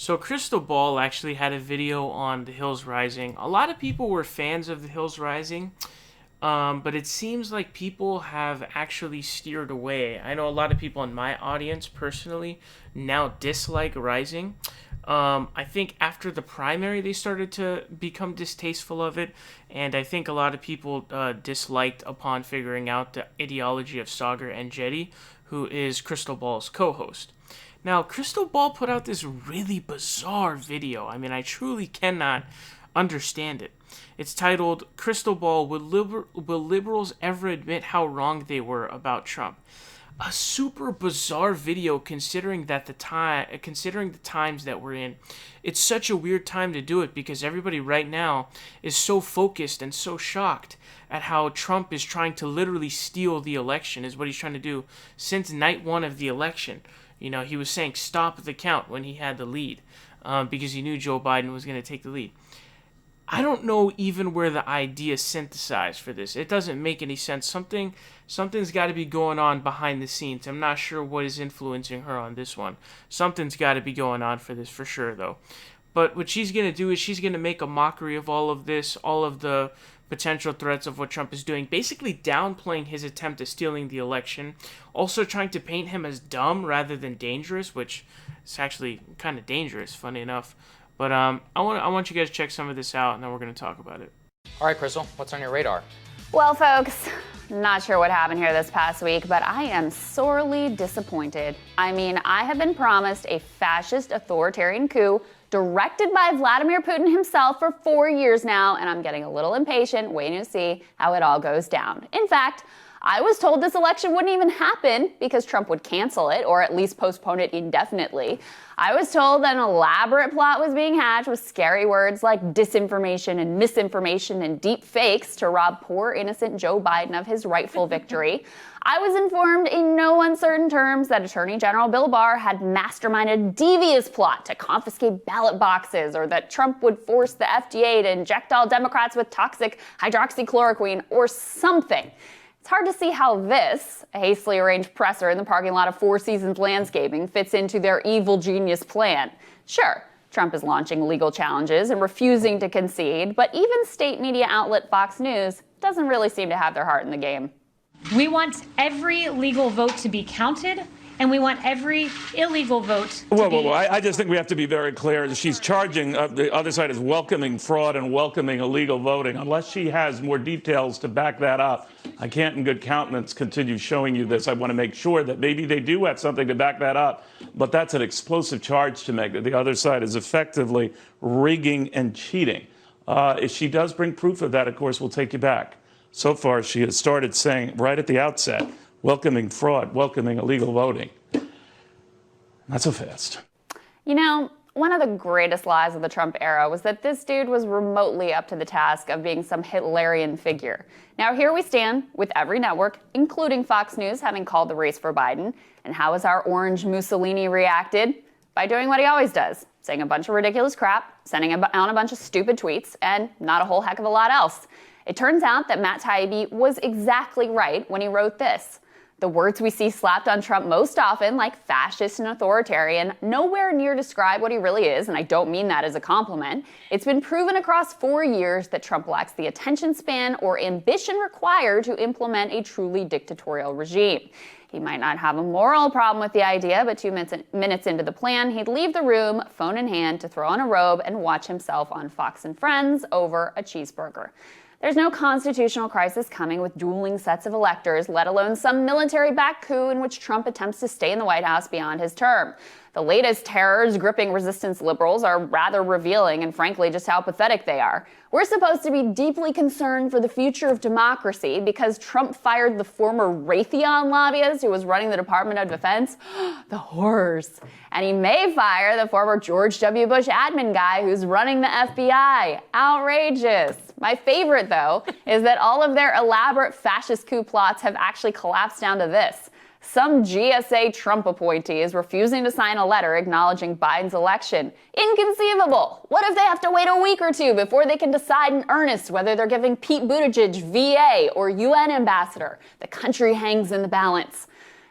So Krystal Ball actually had a video on The Hills Rising. A lot of people were fans of The Hills Rising, but it seems like people have actually steered away. I know a lot of people in my audience personally now dislike Rising. I think after the primary they started to become distasteful of it, and I think a lot of people disliked upon figuring out the ideology of Sagar and Jetty, who is Krystal Ball's co-host. Now, Krystal Ball put out this really bizarre video. I mean, I truly cannot understand it. It's titled, Krystal Ball, Will Liberals Ever Admit How Wrong They Were About Trump? A super bizarre video considering the times that we're in. It's such a weird time to do it because everybody right now is so focused and so shocked at how Trump is trying to literally steal the election, is what he's trying to do since night one of the election. You know, he was saying stop the count when he had the lead because he knew Joe Biden was going to take the lead. I don't know even where the idea synthesized for this. It doesn't make any sense. Something's got to be going on behind the scenes. I'm not sure what is influencing her on this one. Something's got to be going on for this for sure, though. But what she's going to do is she's going to make a mockery of all of this, all of the potential threats of what Trump is doing, basically downplaying his attempt at stealing the election, also trying to paint him as dumb rather than dangerous, which is actually kind of dangerous, funny enough. But I want you guys to check some of this out, and then we're going to talk about it. All right, Krystal, what's on your radar? Well, folks, not sure what happened here this past week, but I am sorely disappointed. I mean, I have been promised a fascist authoritarian coup directed by Vladimir Putin himself for 4 years now, and I'm getting a little impatient waiting to see how it all goes down. In fact, I was told this election wouldn't even happen because Trump would cancel it or at least postpone it indefinitely. I was told that an elaborate plot was being hatched with scary words like disinformation and misinformation and deep fakes to rob poor innocent Joe Biden of his rightful victory. I was informed in no uncertain terms that Attorney General Bill Barr had masterminded a devious plot to confiscate ballot boxes, or that Trump would force the FDA to inject all Democrats with toxic hydroxychloroquine or something. It's hard to see how this, a hastily arranged presser in the parking lot of Four Seasons Landscaping, fits into their evil genius plan. Sure, Trump is launching legal challenges and refusing to concede, but even state media outlet Fox News doesn't really seem to have their heart in the game. We want every legal vote to be counted, and we want every illegal vote to be... I just think we have to be very clear. She's charging the other side is welcoming fraud and welcoming illegal voting. Unless she has more details to back that up, I can't in good countenance continue showing you this. I want to make sure that maybe they do have something to back that up, but that's an explosive charge to make, that the other side is effectively rigging and cheating. If she does bring proof of that, of course, we'll take you back. So far, she has started saying right at the outset, welcoming fraud, welcoming illegal voting. Not so fast. You know, one of the greatest lies of the Trump era was that this dude was remotely up to the task of being some Hitlerian figure. Now here we stand with every network, including Fox News, having called the race for Biden. And how has our orange Mussolini reacted? By doing what he always does, saying a bunch of ridiculous crap, sending out a bunch of stupid tweets, and not a whole heck of a lot else. It turns out that Matt Taibbi was exactly right when he wrote this. The words we see slapped on Trump most often, like fascist and authoritarian, nowhere near describe what he really is, and I don't mean that as a compliment. It's been proven across 4 years that Trump lacks the attention span or ambition required to implement a truly dictatorial regime. He might not have a moral problem with the idea, but 2 minutes into the plan, he'd leave the room, phone in hand, to throw on a robe and watch himself on Fox and Friends over a cheeseburger. There's no constitutional crisis coming with dueling sets of electors, let alone some military-backed coup in which Trump attempts to stay in the White House beyond his term. The latest terrors gripping resistance liberals are rather revealing and frankly just how pathetic they are. We're supposed to be deeply concerned for the future of democracy because Trump fired the former Raytheon lobbyist who was running the Department of Defense. The horrors. And he may fire the former George W. Bush admin guy who's running the FBI. Outrageous. My favorite, though, is that all of their elaborate fascist coup plots have actually collapsed down to this. Some GSA Trump appointee is refusing to sign a letter acknowledging Biden's election. Inconceivable! What if they have to wait a week or two before they can decide in earnest whether they're giving Pete Buttigieg VA or UN ambassador? The country hangs in the balance.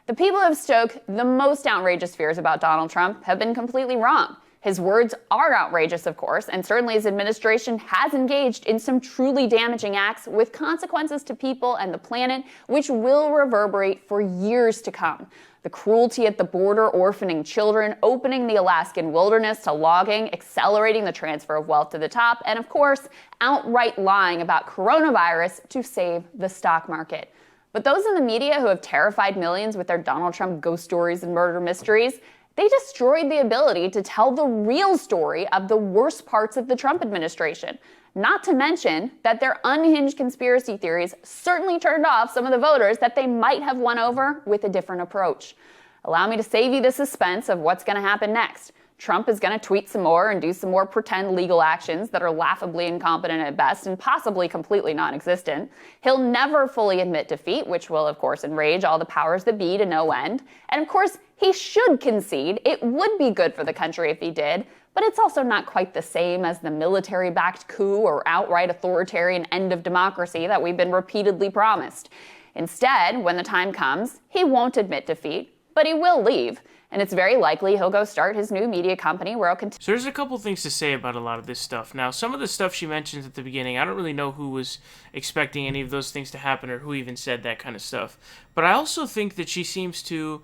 The people who have stoked the most outrageous fears about Donald Trump have been completely wrong. His words are outrageous, of course, and certainly his administration has engaged in some truly damaging acts with consequences to people and the planet, which will reverberate for years to come. The cruelty at the border, orphaning children, opening the Alaskan wilderness to logging, accelerating the transfer of wealth to the top, and of course, outright lying about coronavirus to save the stock market. But those in the media who have terrified millions with their Donald Trump ghost stories and murder mysteries, they destroyed the ability to tell the real story of the worst parts of the Trump administration. Not to mention that their unhinged conspiracy theories certainly turned off some of the voters that they might have won over with a different approach. Allow me to save you the suspense of what's going to happen next. Trump is going to tweet some more and do some more pretend legal actions that are laughably incompetent at best and possibly completely non-existent. He'll never fully admit defeat, which will, of course, enrage all the powers that be to no end. And, of course, he should concede. It would be good for the country if he did, but it's also not quite the same as the military-backed coup or outright authoritarian end of democracy that we've been repeatedly promised. Instead, when the time comes, he won't admit defeat, but he will leave. And it's very likely he'll go start his new media company where he'll continue. So there's a couple things to say about a lot of this stuff. Now, some of the stuff she mentions at the beginning, I don't really know who was expecting any of those things to happen or who even said that kind of stuff. But I also think that she seems to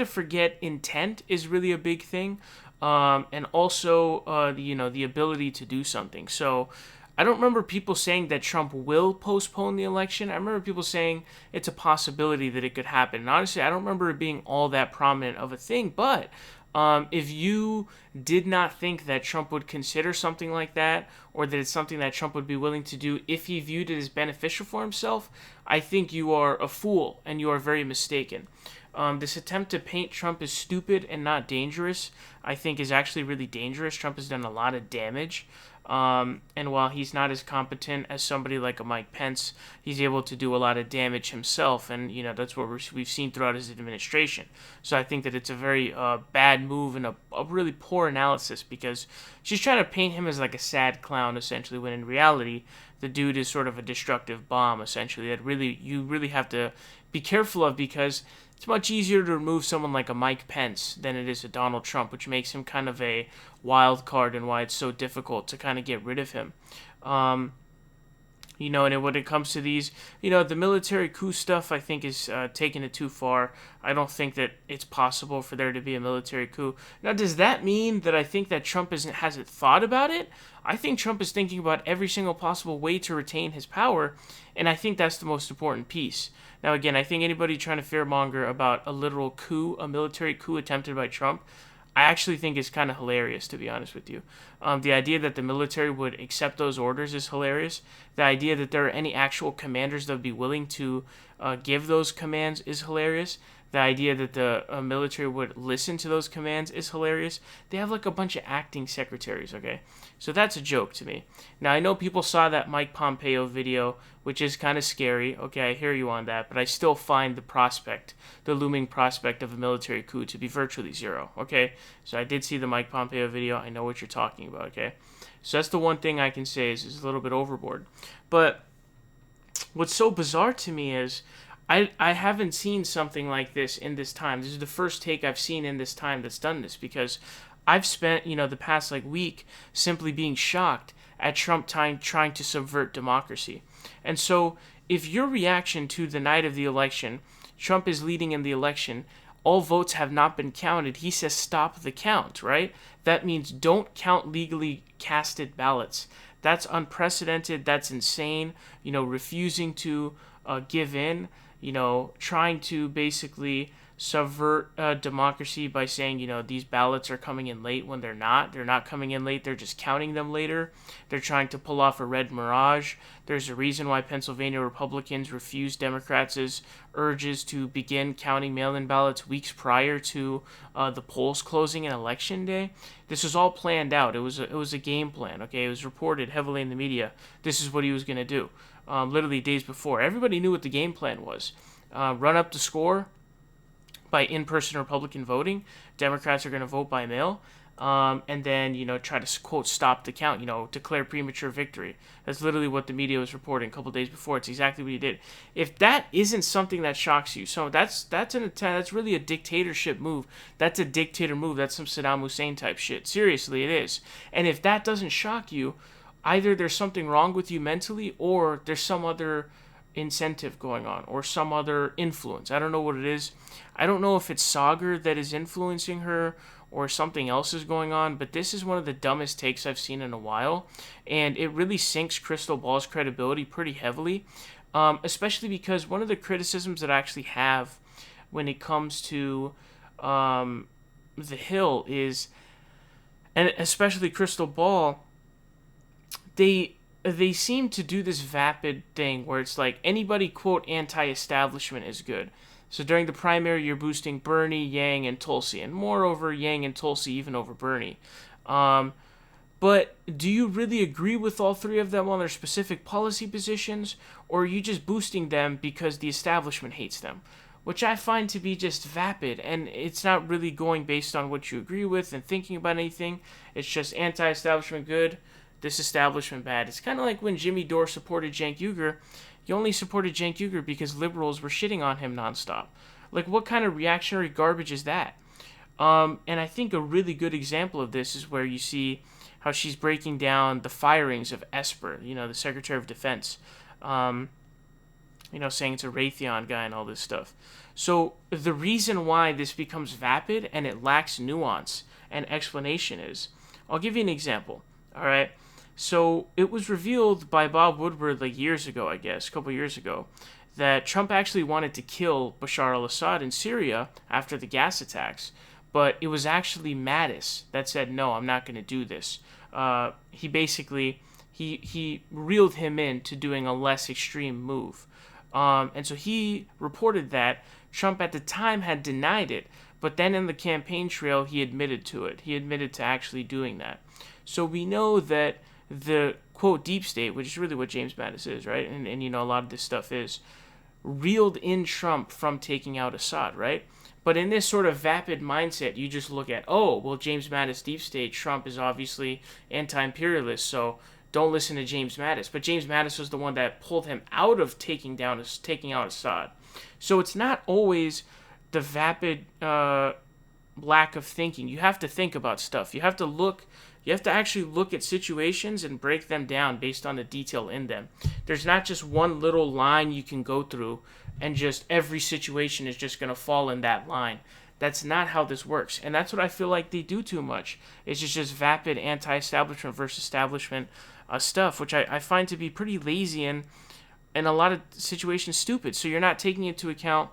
forget intent is really a big thing. And also, the ability to do something. So I don't remember people saying that Trump will postpone the election. I remember people saying it's a possibility that it could happen. And honestly, I don't remember it being all that prominent of a thing. But if you did not think that Trump would consider something like that, or that it's something that Trump would be willing to do if he viewed it as beneficial for himself, I think you are a fool and you are very mistaken. This attempt to paint Trump as stupid and not dangerous, I think, is actually really dangerous. Trump has done a lot of damage. And while he's not as competent as somebody like a Mike Pence, he's able to do a lot of damage himself. And, that's what we've seen throughout his administration. So I think that it's a very bad move and a really poor analysis, because she's trying to paint him as like a sad clown, essentially, when in reality, the dude is sort of a destructive bomb, essentially, that you really have to be careful of, because it's much easier to remove someone like a Mike Pence than it is a Donald Trump, which makes him kind of a wild card and why it's so difficult to kind of get rid of him. And when it comes to these, the military coup stuff, I think is taking it too far. I don't think that it's possible for there to be a military coup. Now, does that mean that I think that Trump hasn't thought about it? I think Trump is thinking about every single possible way to retain his power, and I think that's the most important piece. Now, again, I think anybody trying to fearmonger about a literal coup, a military coup attempted by Trump, I actually think is kind of hilarious, to be honest with you. The idea that the military would accept those orders is hilarious. The idea that there are any actual commanders that would be willing to give those commands is hilarious. The idea that the military would listen to those commands is hilarious. They have like a bunch of acting secretaries, okay? So that's a joke to me. Now, I know people saw that Mike Pompeo video, which is kind of scary. Okay, I hear you on that, but I still find the looming prospect of a military coup to be virtually zero, okay? So I did see the Mike Pompeo video. I know what you're talking about, okay? So that's the one thing I can say is a little bit overboard. But what's so bizarre to me is I haven't seen something like this in this time. This is the first take I've seen in this time that's done this, because I've spent, the past week simply being shocked at Trump trying to subvert democracy. And so if your reaction to the night of the election, Trump is leading in the election, all votes have not been counted, he says stop the count, right? That means don't count legally casted ballots. That's unprecedented. That's insane. Refusing to give in, trying to basically subvert democracy by saying, these ballots are coming in late when they're not. They're not coming in late. They're just counting them later. They're trying to pull off a red mirage. There's a reason why Pennsylvania Republicans refused Democrats' urges to begin counting mail-in ballots weeks prior to the polls closing on Election Day. This was all planned out. It was a game plan, okay? It was reported heavily in the media. This is what he was going to do. Literally days before. Everybody knew what the game plan was. Run up the score by in-person Republican voting. Democrats are going to vote by mail. and then, try to, quote, stop the count, declare premature victory. That's literally what the media was reporting a couple days before. It's exactly what he did. If that isn't something that shocks you, so that's an attempt, that's really a dictatorship move. That's a dictator move. That's some Saddam Hussein type shit. Seriously, it is. And if that doesn't shock you, either there's something wrong with you mentally, or there's some other incentive going on, or some other influence. I don't know what it is. I don't know if it's Sagar that is influencing her, or something else is going on, but this is one of the dumbest takes I've seen in a while, and it really sinks Krystal Ball's credibility pretty heavily, especially because one of the criticisms that I actually have when it comes to the Hill is, and especially Krystal Ball, they seem to do this vapid thing where it's like anybody, quote, anti-establishment is good. So during the primary, you're boosting Bernie, Yang, and Tulsi, and moreover, Yang and Tulsi even over Bernie. But do you really agree with all three of them on their specific policy positions, or are you just boosting them because the establishment hates them? Which I find to be just vapid, and it's not really going based on what you agree with and thinking about anything. It's just anti-establishment good, disestablishment bad. It's kind of like when Jimmy Dore supported Cenk Uygur. You only supported Cenk Uygur because liberals were shitting on him nonstop. Like, what kind of reactionary garbage is that? And I think a really good example of this is where you see how she's breaking down the firings of Esper, the Secretary of Defense, saying it's a Raytheon guy and all this stuff. So the reason why this becomes vapid and it lacks nuance and explanation is, I'll give you an example, all right? So it was revealed by Bob Woodward years ago, I guess, a couple years ago, that Trump actually wanted to kill Bashar al-Assad in Syria after the gas attacks, but it was actually Mattis that said, no, I'm not going to do this. He basically, he reeled him into doing a less extreme move. And so he reported that Trump at the time had denied it, but then in the campaign trail, he admitted to it. He admitted to actually doing that. So we know that the, quote, deep state, which is really what James Mattis is, right? And a lot of this stuff is, reeled in Trump from taking out Assad, right? But in this sort of vapid mindset, you just look at, oh, well, James Mattis, deep state, Trump is obviously anti-imperialist, so don't listen to James Mattis. But James Mattis was the one that pulled him out of taking out Assad. So it's not always the vapid lack of thinking. You have to think about stuff. You have to actually look at situations and break them down based on the detail in them. There's not just one little line you can go through and just every situation is just going to fall in that line. That's not how this works. And that's what I feel like they do too much. It's just vapid anti-establishment versus establishment stuff, which I find to be pretty lazy and in a lot of situations stupid. So you're not taking into account,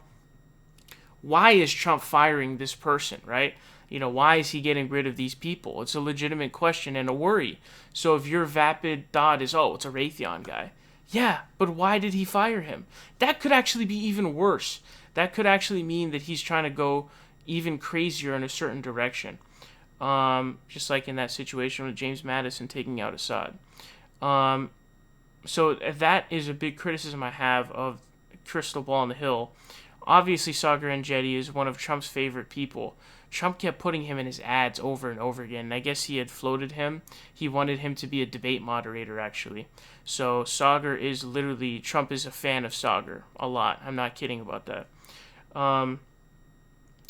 why is Trump firing this person, right? Why is he getting rid of these people? It's a legitimate question and a worry. So if your vapid thought is, oh, it's a Raytheon guy. Yeah, but why did he fire him? That could actually be even worse. That could actually mean that he's trying to go even crazier in a certain direction. Just like in that situation with James Madison taking out Assad. So that is a big criticism I have of Krystal Ball on the Hill. Obviously, Sagar Enjeti is one of Trump's favorite people. Trump kept putting him in his ads over and over again, and I guess he had floated him. He wanted him to be a debate moderator, actually. So Sagar is literally, Trump is a fan of Sagar a lot. I'm not kidding about that.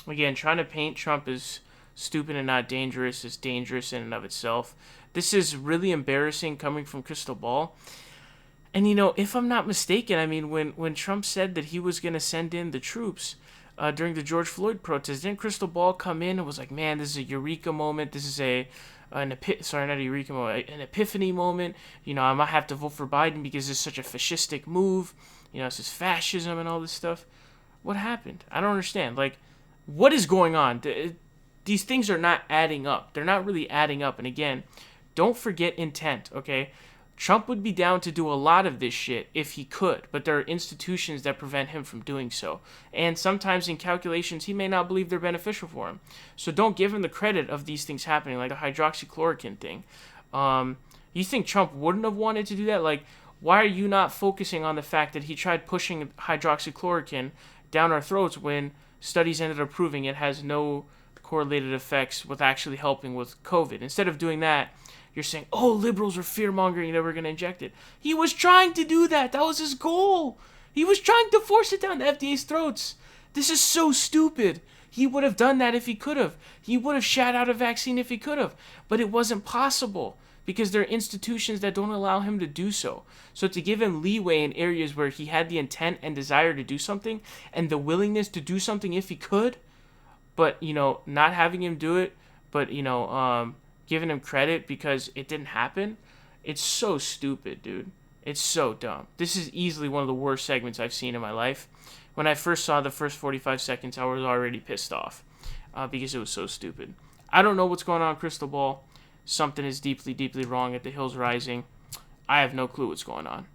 Again, trying to paint Trump as stupid and not dangerous is dangerous in and of itself. This is really embarrassing coming from Krystal Ball. And, if I'm not mistaken, when Trump said that he was going to send in the troops during the George Floyd protest, didn't Krystal Ball come in and was like, man, this is a eureka moment. This is an epiphany moment. I might have to vote for Biden because it's such a fascistic move. This is fascism and all this stuff. What happened? I don't understand. What is going on? These things are not adding up. They're not really adding up. And again, don't forget intent, okay? Trump would be down to do a lot of this shit if he could, but there are institutions that prevent him from doing so. And sometimes in calculations, he may not believe they're beneficial for him. So don't give him the credit of these things happening, like the hydroxychloroquine thing. You think Trump wouldn't have wanted to do that? Why are you not focusing on the fact that he tried pushing hydroxychloroquine down our throats when studies ended up proving it has no correlated effects with actually helping with COVID. Instead of doing that, you're saying, oh, liberals are fear-mongering that we're going to inject it. He was trying to do that. That was his goal. He was trying to force it down the FDA's throats. This is so stupid. He would have done that if he could have. He would have shat out a vaccine if he could have. But it wasn't possible because there are institutions that don't allow him to do so. So to give him leeway in areas where he had the intent and desire to do something and the willingness to do something if he could, but, not having him do it, but, giving him credit because it didn't happen, it's so stupid, dude. It's so dumb. This is easily one of the worst segments I've seen in my life. When I first saw the first 45 seconds, I was already pissed off because it was so stupid. I don't know what's going on, Krystal Ball. Something is deeply, deeply wrong at the Hills Rising. I have no clue what's going on.